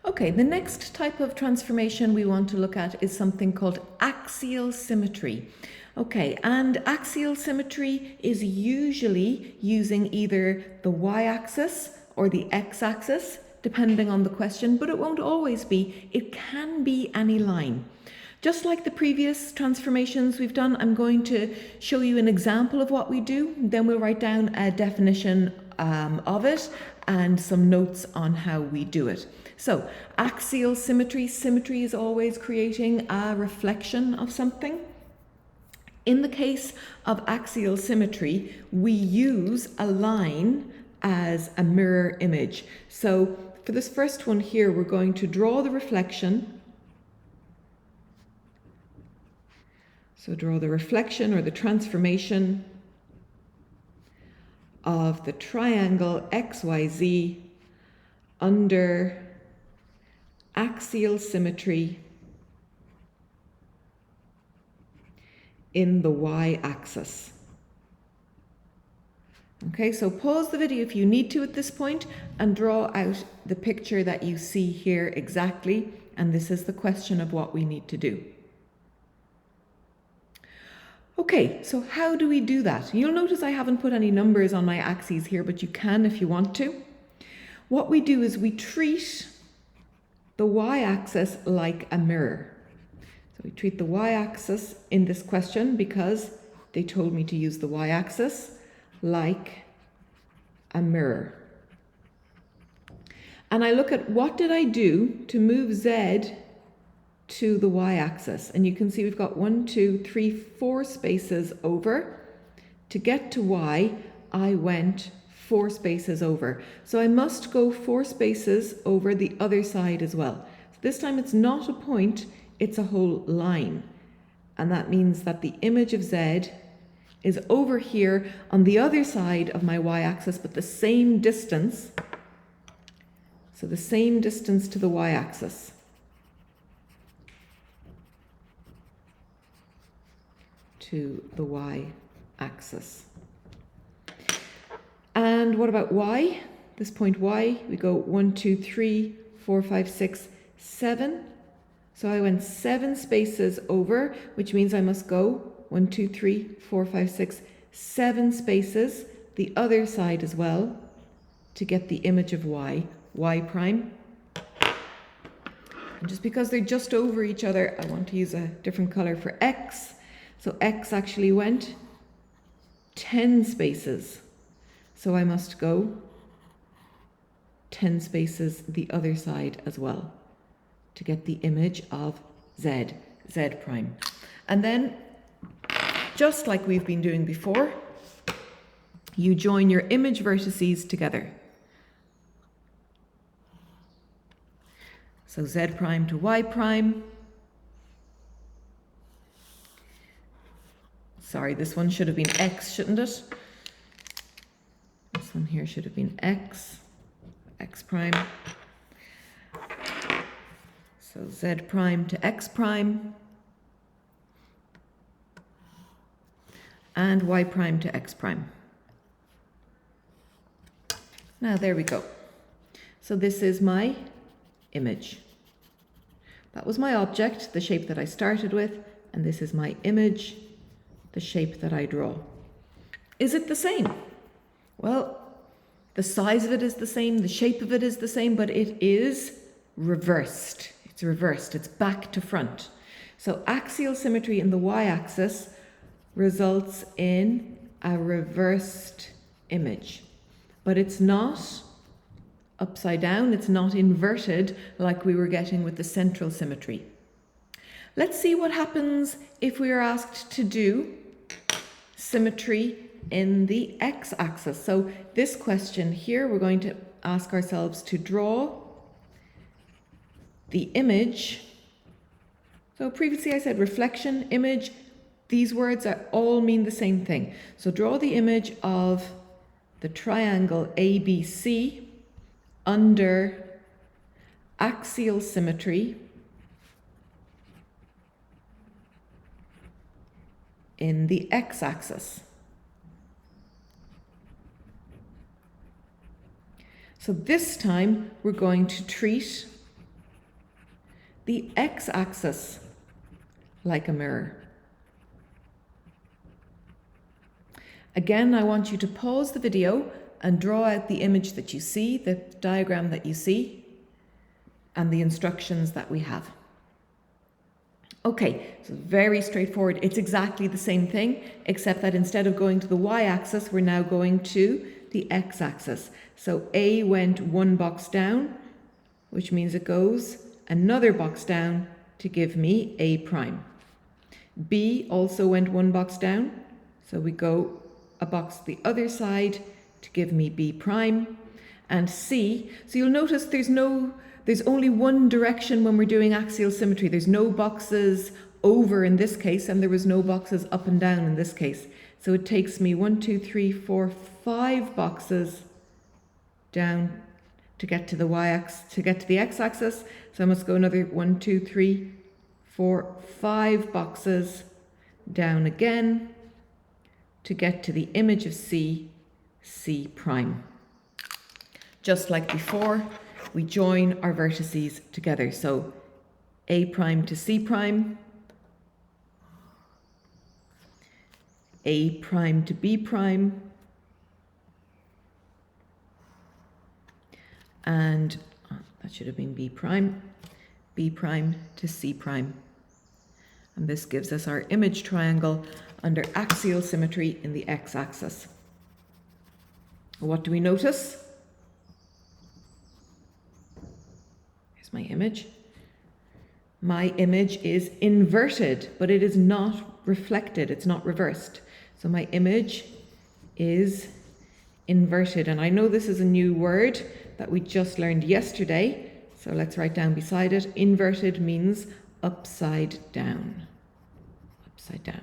Okay, the next type of transformation we want to look at is something called axial symmetry. Okay, and axial symmetry is usually using either the y-axis or the x-axis, depending on the question, but it won't always be. It can be any line. Just like the previous transformations we've done, I'm going to show you an example of what we do. Then we'll write down a definition of it and some notes on how we do it. So, axial symmetry. Symmetry is always creating a reflection of something. In the case of axial symmetry, we use a line as a mirror image. So, for this first one here, we're going to draw the reflection. So draw the reflection or the transformation of the triangle XYZ under axial symmetry in the y-axis. Okay, so pause the video if you need to at this point and draw out the picture that you see here exactly. And this is the question of what we need to do. Okay, so how do we do that? You'll notice I haven't put any numbers on my axes here, but you can if you want to. What we do is we treat the y-axis like a mirror. So we treat the y-axis in this question, because they told me to use the y-axis, like a mirror. And I look at what did I do to move Z to the y-axis, and you can see we've got 1, 2, 3, 4 spaces over. To get to y, I went 4 spaces over. So I must go 4 spaces over the other side as well. So this time it's not a point, it's a whole line. And that means that the image of Z is over here on the other side of my y-axis, but the same distance. So the same distance to the y-axis. To the y-axis. And what about y? This point y, we go 1, 2, 3, 4, 5, 6, 7. So I went 7 spaces over, which means I must go 1, 2, 3, 4, 5, 6, 7 spaces the other side as well to get the image of y prime. And just because they're just over each other, I want to use a different color for x. So x actually went 10 spaces. So I must go 10 spaces the other side as well to get the image of z prime. And then, just like we've been doing before, you join your image vertices together. So z prime to y prime. Sorry, this one should have been x, shouldn't it? This one here should have been x prime. So z prime to x prime. And y prime to x prime. Now there we go. So this is my image. That was my object, the shape that I started with, and this is my image, the shape that I draw. Is it the same? Well, the size of it is the same, the shape of it is the same, but it is reversed. It's reversed, it's back to front. So axial symmetry in the y-axis results in a reversed image. But it's not upside down, it's not inverted like we were getting with the central symmetry. Let's see what happens if we are asked to do symmetry in the x-axis. So this question here, we're going to ask ourselves to draw the image. So previously I said reflection, image. These words all mean the same thing. So draw the image of the triangle ABC under axial symmetry in the x-axis. So this time we're going to treat the x-axis like a mirror. Again, I want you to pause the video and draw out the image that you see, the diagram that you see, and the instructions that we have. Okay, so very straightforward. It's exactly the same thing, except that instead of going to the y-axis, we're now going to the x-axis. So A went one box down, which means it goes another box down to give me A prime. B also went one box down, so we go a box the other side to give me B prime. And C, so you'll notice there's only one direction when we're doing axial symmetry. There's no boxes over in this case, and there was no boxes up and down in this case. So it takes me 1, 2, 3, 4, 5 boxes down to get to the y-axis, to get to the x-axis. So I must go another 1, 2, 3, 4, 5 boxes down again to get to the image of C, C prime. Just like before, we join our vertices together. So A prime to C prime, A prime to B prime, and that should have been B prime to C prime. And this gives us our image triangle under axial symmetry in the x-axis. What do we notice? Here's my image. My image is inverted, but it is not reflected, it's not reversed. So my image is inverted. And I know this is a new word that we just learned yesterday. So let's write down beside it. Inverted means upside down. Upside down.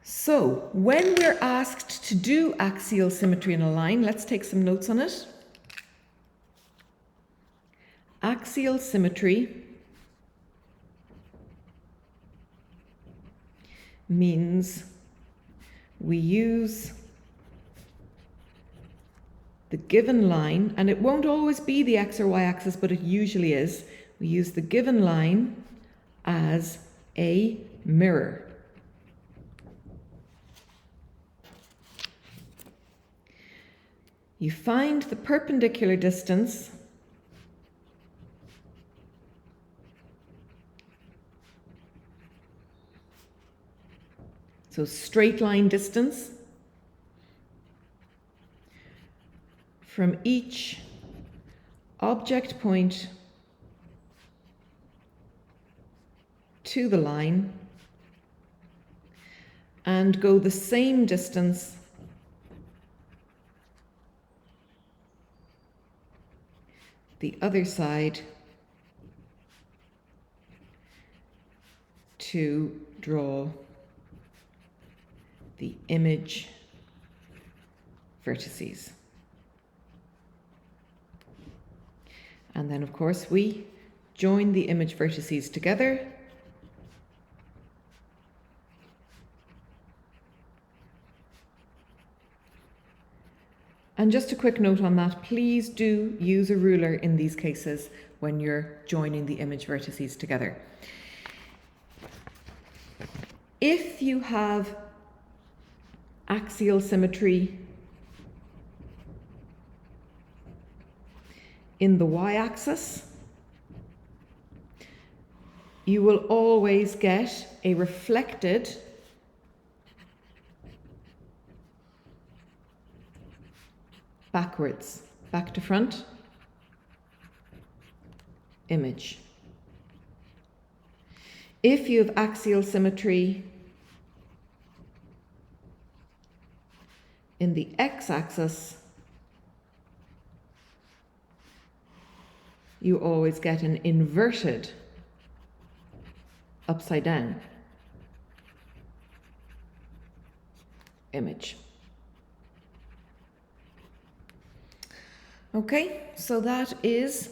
So when we're asked to do axial symmetry in a line, let's take some notes on it. Axial symmetry means we use the given line, and it won't always be the x or y axis, but it usually is. We use the given line as a mirror. You find the perpendicular distance so straight line distance from each object point to the line and go the same distance the other side to draw the image vertices. And then, of course, we join the image vertices together. And just a quick note on that, please do use a ruler in these cases when you're joining the image vertices together. If you have axial symmetry in the y-axis, you will always get a reflected backwards, back to front image. If you have axial symmetry in the x-axis, you always get an inverted upside down image. Okay, so that is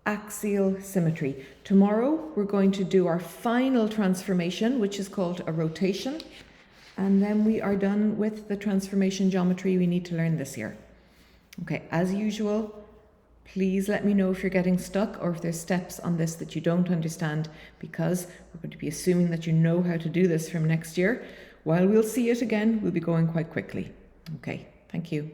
axial symmetry. Tomorrow we're going to do our final transformation, which is called a rotation, and then we are done with the transformation geometry we need to learn this year. Okay, as usual, Please let me know if you're getting stuck or if there's steps on this that you don't understand, because we're going to be assuming that you know how to do this from next year. While we'll see it again, we'll be going quite quickly. Okay, thank you.